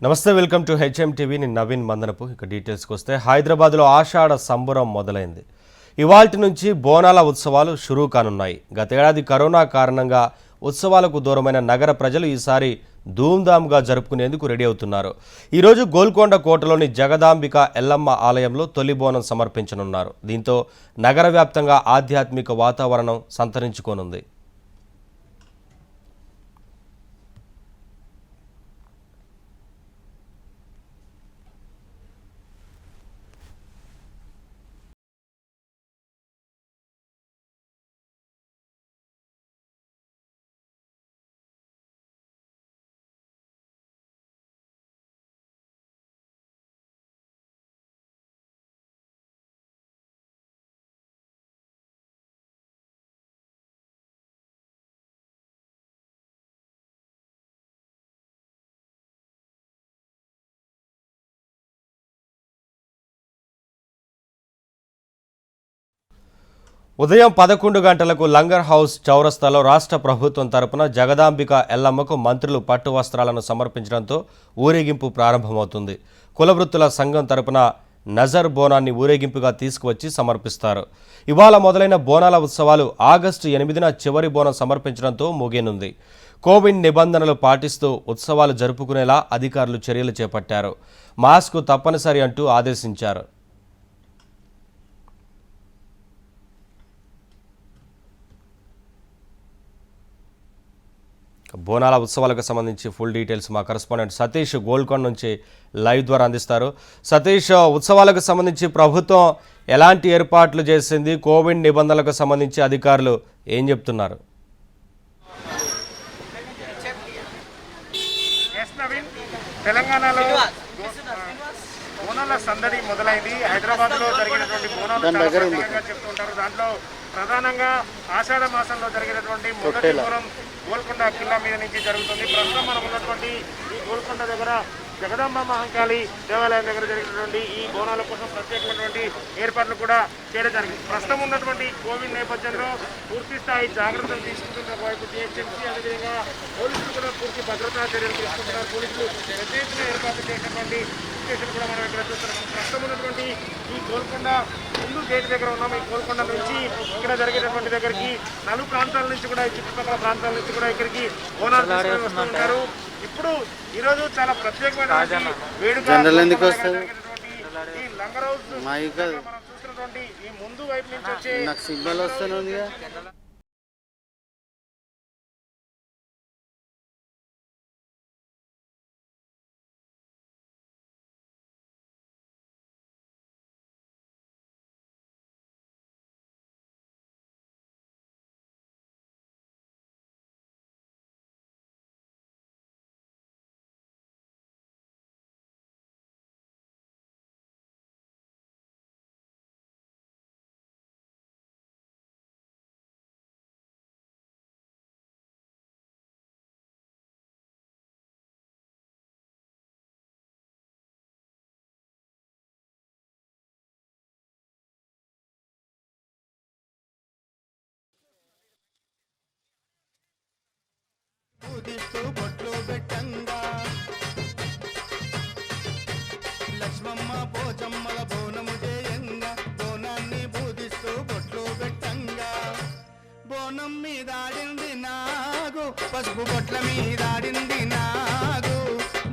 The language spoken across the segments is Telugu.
నమస్తే, వెల్కమ్ టు హెచ్ఎం టీవీ. నేను నవీన్ మందనపు. ఇక డీటెయిల్స్కి వస్తే హైదరాబాద్లో ఆషాఢ సంబరం మొదలైంది. ఇవాల్టి నుంచి బోనాల ఉత్సవాలు షురూ కానున్నాయి. గతేడాది కరోనా కారణంగా ఉత్సవాలకు దూరమైన నగర ప్రజలు ఈసారి ధూమ్ధామ్గా జరుపుకునేందుకు రెడీ అవుతున్నారు. ఈరోజు గోల్కొండ కోటలోని జగదాంబిక ఎల్లమ్మ ఆలయంలో తొలి బోనం సమర్పించనున్నారు. దీంతో నగర వ్యాప్తంగా ఆధ్యాత్మిక వాతావరణం సంతరించుకోనుంది. ఉదయం 11 గంటలకు లంగర్ హౌస్ చౌరస్తాలో రాష్ట్ర ప్రభుత్వం తరపున జగదాంబిక ఎల్లమ్మకు మంత్రులు పట్టు వస్త్రాలను సమర్పించడంతో ఊరేగింపు ప్రారంభమవుతుంది. కులవృత్తుల సంఘం తరపున నజర్ బోనాన్ని ఊరేగింపుగా తీసుకువచ్చి సమర్పిస్తారు. ఇవాళ మొదలైన బోనాల ఉత్సవాలు ఆగస్టు 8న చివరి బోనం సమర్పించడంతో ముగియనుంది. కోవిడ్ నిబంధనలు పాటిస్తూ ఉత్సవాలు జరుపుకునేలా అధికారులు చర్యలు చేపట్టారు. మాస్క్ తప్పనిసరి అంటూ ఆదేశించారు. బోనాల ఉత్సవాలకు సంబంధించి ఫుల్ డీటెయిల్స్ మా కరెస్పాండెంట్ సతీష్ గోల్కొండ నుంచి లైవ్ ద్వారా అందిస్తారు. సతీష్, ఉత్సవాలకు సంబంధించి ప్రభుత్వం ఎలాంటి ఏర్పాట్లు చేసింది? కోవిడ్ నిబంధనలకు సంబంధించి అధికారులు ఏం చెప్తున్నారు? తెలంగాణలో బోనాల సందడి మొదలైంది. హైదరాబాద్లో జరిగినటువంటి బోనాలు చెప్తుంటారు. దాంట్లో ప్రధానంగా ఆషాఢ మాసంలో జరిగినటువంటి మొదటి బోనం గోల్కొండ కిల్లా మీద నుంచి జరుగుతుంది. ప్రస్తుతం మనం ఉన్నటువంటి ఈ గోల్కొండ దగ్గర జగదాంబ మహంకాళి దేవాలయం దగ్గర జరిగినటువంటి ఈ బోనాల కోసం ప్రత్యేకమైనటువంటి ఏర్పాట్లు కూడా చేయడం జరిగింది. ప్రస్తుతం ఉన్నటువంటి కోవిడ్ నేపథ్యంలో పూర్తి స్థాయి జాగ్రత్తలు తీసుకుంటున్న వైపు జిహెచ్ఎంసీ, అదేవిధంగా పోలీసులు కూడా పూర్తి భద్రతా చర్యలు తీసుకుంటున్నారు. పోలీసులు పెద్ద ఎత్తున ఏర్పాట్లు చేసినటువంటి సిచ్యువేషన్ కూడా మనం ఇక్కడ చూస్తున్నాం. ప్రస్తుతం ఉన్నటువంటి ఈ గోల్కొండ ముందు గేట్ దగ్గర ఉన్నాం. ఈ గోల్కొండ నుంచి ఇక్కడ జరిగేటటువంటి దగ్గరికి నలుగు ప్రాంతాల నుంచి కూడా, ఈ చుట్టుపక్కల ప్రాంతాల నుంచి కూడా ఇక్కడికి బోనాలు తీసుకొని వస్తూ ఉంటారు. ఇప్పుడు ఈరోజు చాలా ప్రత్యేకమైన వేడుక ఈ లంగర్ హౌస్ మనం చూస్తున్నటువంటి ఈ ముందు వైపు నుంచి వచ్చే నాకు సింబల్ వస్తుంది. బొట్లు పెట్టంగా లక్ష్మమ్మ పోచమ్మల బోనము చేయంగా, బోనాన్ని బూదిస్తూ బొట్లు పెట్టంగా, బోనం మీదాడింది నాగు, పసుపు బొట్ల మీదాడింది నాగు,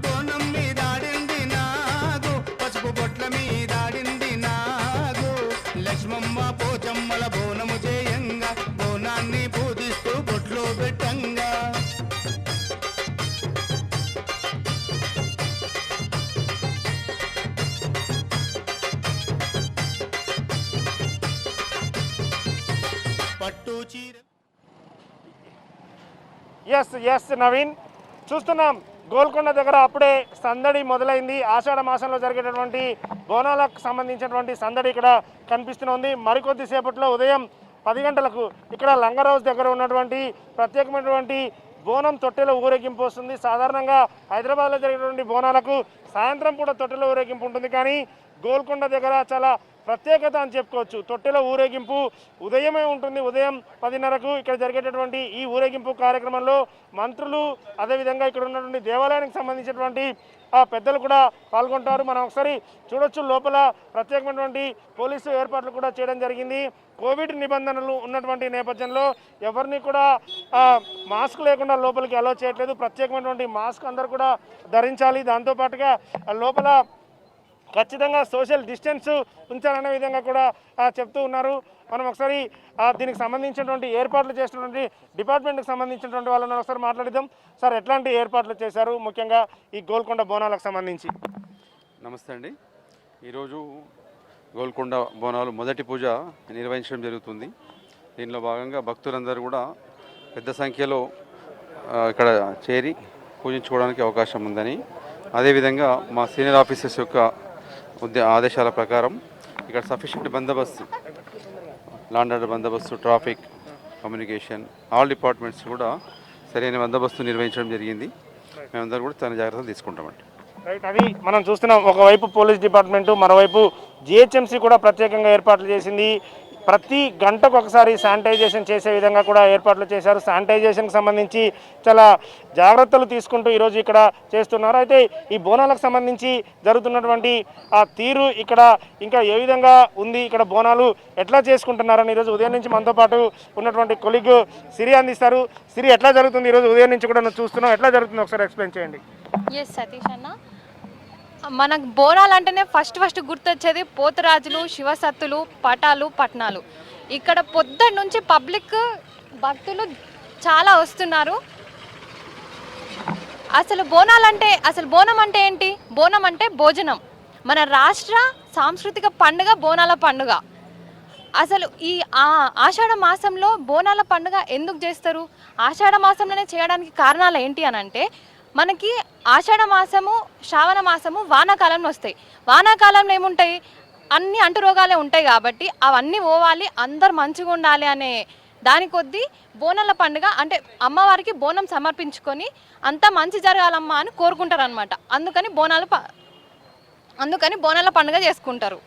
బోనం మీదాడింది నాగు, పసుపు బొట్ల మీదాడింది నాగు, లక్ష్మమ్మ పోచమ్మల బోనము చేయంగా, బోనాన్ని బూదిస్తూ బొట్లు పెట్టంగా. ఎస్ నవీన్, చూస్తున్నాం గోల్కొండ దగ్గర అప్పుడే సందడి మొదలైంది. ఆషాఢ మాసంలో జరిగేటటువంటి బోనాలకు సంబంధించినటువంటి సందడి ఇక్కడ కనిపిస్తుంది. మరికొద్దిసేపట్లో ఉదయం 10 గంటలకు ఇక్కడ లంగర్ హౌస్ దగ్గర ఉన్నటువంటి ప్రత్యేకమైనటువంటి బోనం తొట్టెల ఊరేగింపు వస్తుంది. సాధారణంగా హైదరాబాద్లో జరిగేటువంటి బోనాలకు సాయంత్రం కూడా తొట్టెల ఊరేగింపు ఉంటుంది, కానీ గోల్కొండ దగ్గర చాలా ప్రత్యేకత అని చెప్పుకోవచ్చు. తొట్టెలో ఊరేగింపు ఉదయమే ఉంటుంది. ఉదయం 10:30కు ఇక్కడ జరిగేటటువంటి ఈ ఊరేగింపు కార్యక్రమంలో మంత్రులు అదేవిధంగా ఇక్కడ ఉన్నటువంటి దేవాలయానికి సంబంధించినటువంటి పెద్దలు కూడా పాల్గొంటారు. మనం ఒకసారి చూడొచ్చు. లోపల ప్రత్యేకమైనటువంటి పోలీసు ఏర్పాట్లు కూడా చేయడం జరిగింది. కోవిడ్ నిబంధనలు ఉన్నటువంటి నేపథ్యంలో ఎవరిని కూడా మాస్క్ లేకుండా లోపలికి అలో చేయట్లేదు. ప్రత్యేకమైనటువంటి మాస్క్ అందరూ కూడా ధరించాలి. దాంతోపాటుగా లోపల ఖచ్చితంగా సోషల్ డిస్టెన్స్ ఉంచాలనే విధంగా కూడా చెప్తూ ఉన్నారు. మనం ఒకసారి దీనికి సంబంధించినటువంటి ఏర్పాట్లు చేసినటువంటి డిపార్ట్మెంట్కి సంబంధించినటువంటి వాళ్ళని ఒకసారి మాట్లాడిద్దాం. సార్, ఎట్లాంటి ఏర్పాట్లు చేశారు ముఖ్యంగా ఈ గోల్కొండ బోనాలకు సంబంధించి? నమస్తే అండి. ఈరోజు గోల్కొండ బోనాలు మొదటి పూజ నిర్వహించడం జరుగుతుంది. దీనిలో భాగంగా భక్తులందరూ కూడా పెద్ద సంఖ్యలో ఇక్కడ చేరి పూజించుకోవడానికి అవకాశం ఉందని, అదేవిధంగా మా సీనియర్ ఆఫీసర్స్ యొక్క ఆదేశాల ప్రకారం ఇక్కడ సఫిషియెంట్ బందోబస్తు, లాండ్ ఆర్డర్ బందోబస్తు, ట్రాఫిక్, కమ్యూనికేషన్, ఆల్ డిపార్ట్మెంట్స్ కూడా సరైన బందోబస్తు నిర్వహించడం జరిగింది. మేమందరూ కూడా తన జాగ్రత్తలు తీసుకుంటామండి. రైట్, అది మనం చూస్తున్నాం. ఒకవైపు పోలీస్ డిపార్ట్మెంటు, మరోవైపు జిహెచ్ఎంసీ కూడా ప్రత్యేకంగా ఏర్పాట్లు చేసింది. ప్రతి గంటకు ఒకసారి శానిటైజేషన్ చేసే విధంగా కూడా ఏర్పాట్లు చేశారు. శానిటైజేషన్కి సంబంధించి చాలా జాగ్రత్తలు తీసుకుంటూ ఈరోజు ఇక్కడ చేస్తున్నారు. అయితే ఈ బోనాలకు సంబంధించి జరుగుతున్నటువంటి ఆ తీరు ఇక్కడ ఇంకా ఏ విధంగా ఉంది, ఇక్కడ బోనాలు ఎట్లా చేసుకుంటున్నారని ఈరోజు ఉదయం నుంచి మనతో పాటు ఉన్నటువంటి కొలీగ్ సిరి అందిస్తారు. సిరి, ఎట్లా జరుగుతుంది ఈరోజు ఉదయం నుంచి కూడా నువ్వు చూస్తున్నావు, ఎట్లా జరుగుతుంది ఒకసారి ఎక్స్ప్లెయిన్ చేయండి. ఎస్ సతీష్ అన్న, మనకు బోనాలు అంటేనే ఫస్ట్ గుర్తొచ్చేది పోతురాజులు, శివసత్తులు, పటాలు, పట్నాలు. ఇక్కడ పొద్దున్న నుంచి పబ్లిక్ భక్తులు చాలా వస్తున్నారు. అసలు బోనం అంటే ఏంటి? బోనం అంటే భోజనం. మన రాష్ట్ర సాంస్కృతిక పండుగ బోనాల పండుగ. అసలు ఈ ఆషాఢ మాసంలో బోనాల పండుగ ఎందుకు చేస్తారు? ఆషాఢ మాసంలోనే చేయడానికి కారణాలు ఏంటి అని అంటే, మనకి ఆషాఢ మాసము, శ్రావణ మాసము వానాకాలంలో వస్తాయి. వానాకాలంలో ఏముంటాయి? అన్ని అంటు రోగాలే ఉంటాయి. కాబట్టి అవన్నీ పోవాలి, అందరు మంచిగా ఉండాలి అనే దాని కొద్దీ బోనాల పండుగ అంటే అమ్మవారికి బోనం సమర్పించుకొని అంతా మంచి జరగాలమ్మా అని కోరుకుంటారు అనమాట. అందుకని బోనాల పండుగ చేసుకుంటారు.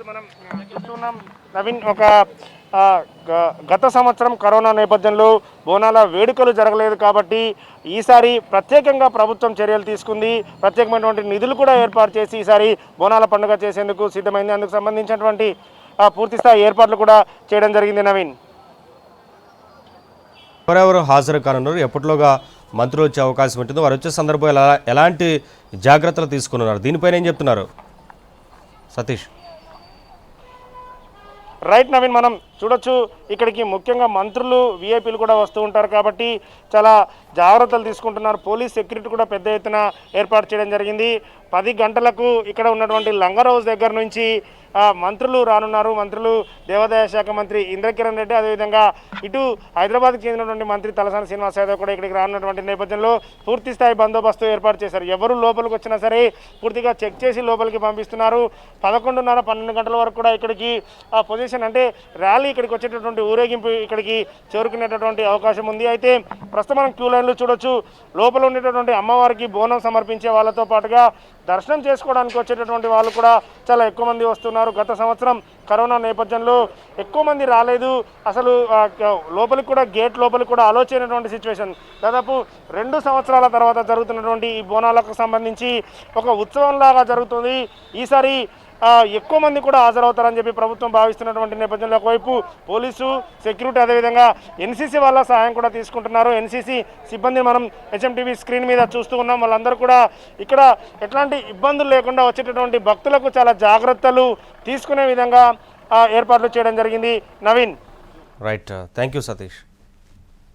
మనం చూస్తున్నాం నవీన్, ఒక గత సంవత్సరం కరోనా నేపథ్యంలో బోనాల వేడుకలు జరగలేదు కాబట్టి ఈసారి ప్రత్యేకంగా ప్రభుత్వం చర్యలు తీసుకుంది. ప్రత్యేకమైనటువంటి నిధులు కూడా ఏర్పాటు చేసి ఈసారి బోనాల పండుగ చేసేందుకు సిద్ధమైంది. అందుకు సంబంధించినటువంటి పూర్తిస్థాయి ఏర్పాట్లు కూడా చేయడం జరిగింది. నవీన్, ఎవరెవరు హాజరు కానున్నారు, ఎప్పటిలోగా మంత్రులు వచ్చే అవకాశం ఉంటుందో, వారు వచ్చే సందర్భంలో ఎలాంటి జాగ్రత్తలు తీసుకున్నారు, దీనిపైన ఏం చెప్తున్నారు సతీష్? రైట్ నవీన్, మనం చూడొచ్చు ఇక్కడికి ముఖ్యంగా మంత్రులు, విఐపీలు కూడా వస్తూ ఉంటారు కాబట్టి చాలా జాగ్రత్తలు తీసుకుంటున్నారు. పోలీస్ సెక్యూరిటీ కూడా పెద్ద ఎత్తున ఏర్పాటు చేయడం జరిగింది. 10 గంటలకు ఇక్కడ ఉన్నటువంటి లంగర్ హౌస్ దగ్గర నుంచి మంత్రులు రానున్నారు. మంత్రులు దేవాదాయ శాఖ మంత్రి ఇంద్రకిరణ్ రెడ్డి, అదేవిధంగా ఇటు హైదరాబాద్కి చెందినటువంటి మంత్రి తలసాని శ్రీనివాస్ యాదవ్ కూడా ఇక్కడికి రానున్నటువంటి నేపథ్యంలో పూర్తి స్థాయి బందోబస్తు ఏర్పాటు చేశారు. ఎవరు లోపలికి వచ్చినా సరే పూర్తిగా చెక్ చేసి లోపలికి పంపిస్తున్నారు. 11:30-12 గంటల వరకు కూడా ఇక్కడికి పొజిషన్ అంటే ర్యాలీ ఇక్కడికి వచ్చేటటువంటి ఊరేగింపు ఇక్కడికి చేరుకునేటటువంటి అవకాశం ఉంది. అయితే ప్రస్తుతం మనం క్యూ లైన్లు చూడొచ్చు. లోపల ఉండేటటువంటి అమ్మవారికి బోనం సమర్పించే వాళ్ళతో పాటుగా దర్శనం చేసుకోవడానికి వచ్చేటటువంటి వాళ్ళు కూడా చాలా ఎక్కువ మంది వస్తున్నారు. గత సంవత్సరం కరోనా నేపథ్యంలో ఎక్కువ మంది రాలేదు. అసలు లోపలికి కూడా గేట్ లోపలికి కూడా అలో చేయనటువంటి సిచ్యువేషన్. దాదాపు 2 సంవత్సరాల తర్వాత జరుగుతున్నటువంటి ఈ బోనాలకు సంబంధించి ఒక ఉత్సవంలాగా జరుగుతుంది. ఈసారి ఎక్కువ మంది కూడా హాజరవుతారని చెప్పి ప్రభుత్వం భావిస్తున్నటువంటి నేపథ్యంలో ఒకవైపు పోలీసు సెక్యూరిటీ, అదేవిధంగా ఎన్సీసీ వాళ్ళ సహాయం కూడా తీసుకుంటున్నారు. ఎన్సీసీ సిబ్బంది మనం హెచ్ఎంటీవీ స్క్రీన్ మీద చూస్తూ ఉన్నాం. వాళ్ళందరూ కూడా ఇక్కడ ఎట్లాంటి ఇబ్బందులు లేకుండా వచ్చేటటువంటి భక్తులకు చాలా జాగ్రత్తలు తీసుకునే విధంగా ఏర్పాట్లు చేయడం జరిగింది. Naveen, right, thank you Satish.